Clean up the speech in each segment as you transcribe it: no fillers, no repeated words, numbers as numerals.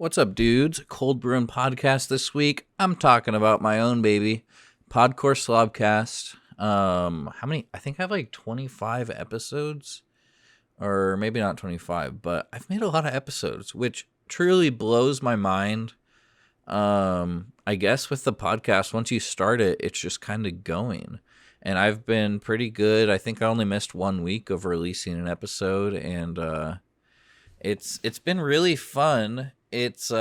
What's up, dudes? Cold Brewing Podcast this week. I'm talking about my own baby, Podcore Slobcast. How many? I think I have like 25 episodes, or maybe not 25, but I've made a lot of episodes, which truly blows my mind. I guess with the podcast, once you start it, it's just kind of going. And I've been pretty good. I think I only missed 1 week of releasing an episode, and it's been really fun. I've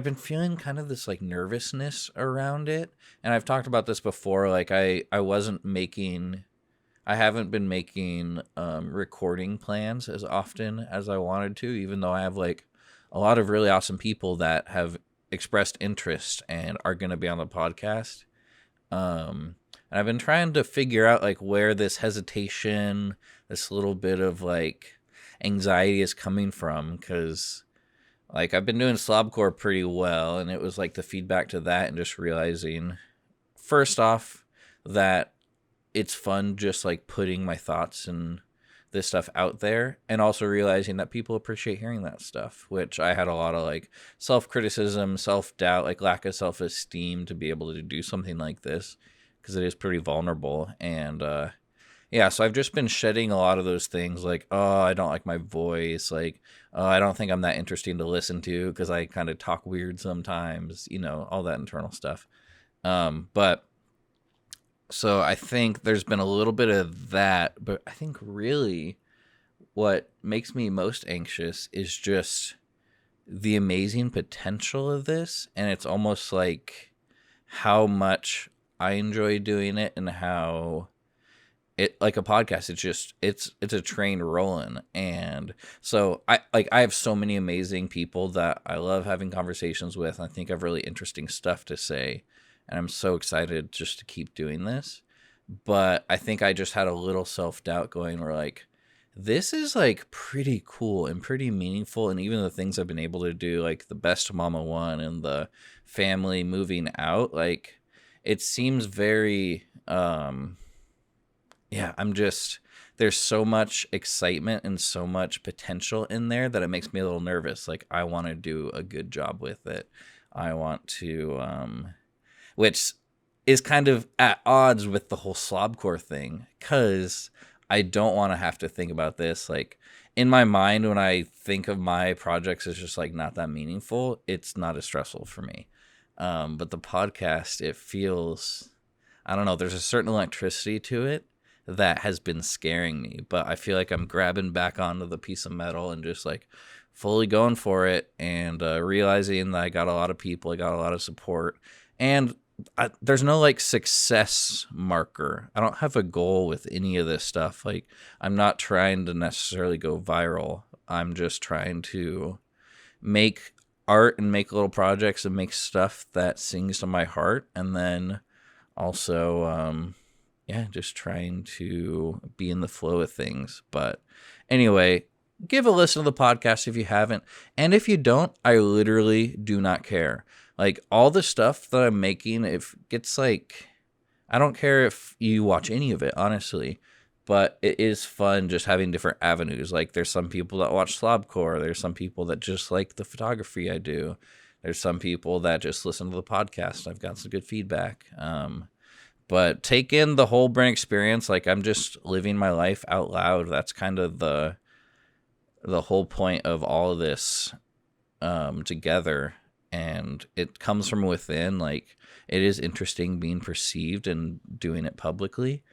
been feeling kind of this like nervousness around it, and I've talked about this before. Like I haven't been making recording plans as often as I wanted to, even though I have like a lot of really awesome people that have expressed interest and are going to be on the podcast. And I've been trying to figure out like where this hesitation, this little bit of like anxiety is coming from, because like I've been doing Slobcore pretty well, and it was like the feedback to that and just realizing first off that it's fun just like putting my thoughts and this stuff out there, and also realizing that people appreciate hearing that stuff, which I had a lot of like self-criticism, self-doubt, like lack of self-esteem to be able to do something like this, because it is pretty vulnerable. And yeah, so I've just been shedding a lot of those things, like, oh, I don't like my voice, like, oh, I don't think I'm that interesting to listen to because I kind of talk weird sometimes, all that internal stuff. But so I think there's been a little bit of that, but I think really what makes me most anxious is just the amazing potential of this, and it's almost like how much I enjoy doing it, and how it, like a podcast, it's a train rolling. And so I have so many amazing people that I love having conversations with. I think I have really interesting stuff to say, and I'm so excited just to keep doing this. But I think I just had a little self-doubt going, where like, this is like pretty cool and pretty meaningful. And even the things I've been able to do, like the Best Mama one and the family moving out, like it seems very, yeah, there's so much excitement and so much potential in there that it makes me a little nervous. Like I want to do a good job with it. I want to, which is kind of at odds with the whole Slobcore thing, because I don't want to have to think about this. Like in my mind, when I think of my projects as just like not that meaningful, it's not as stressful for me. But the podcast, it feels, I don't know, there's a certain electricity to it that has been scaring me, but I feel like I'm grabbing back onto the piece of metal and just like fully going for it, and realizing that I got a lot of people, I got a lot of support, and there's no like success marker. I don't have a goal with any of this stuff. Like I'm not trying to necessarily go viral. I'm just trying to make art and make little projects and make stuff that sings to my heart. And then also, yeah, just trying to be in the flow of things. But anyway, give a listen to the podcast if you haven't. And if you don't, I literally do not care. Like all the stuff that I'm making, if it's like, I don't care if you watch any of it, honestly, but it is fun just having different avenues. Like there's some people that watch Slobcore. There's some people that just like the photography I do. There's some people that just listen to the podcast. I've got some good feedback. But take in the whole brain experience. Like I'm just living my life out loud. That's kind of the whole point of all of this together. And it comes from within. Like it is interesting being perceived and doing it publicly.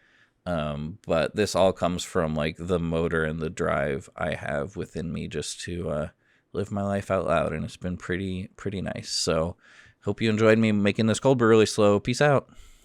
But this all comes from like the motor and the drive I have within me just to live my life out loud. And it's been pretty nice. So hope you enjoyed me making this cold brew really slow. Peace out.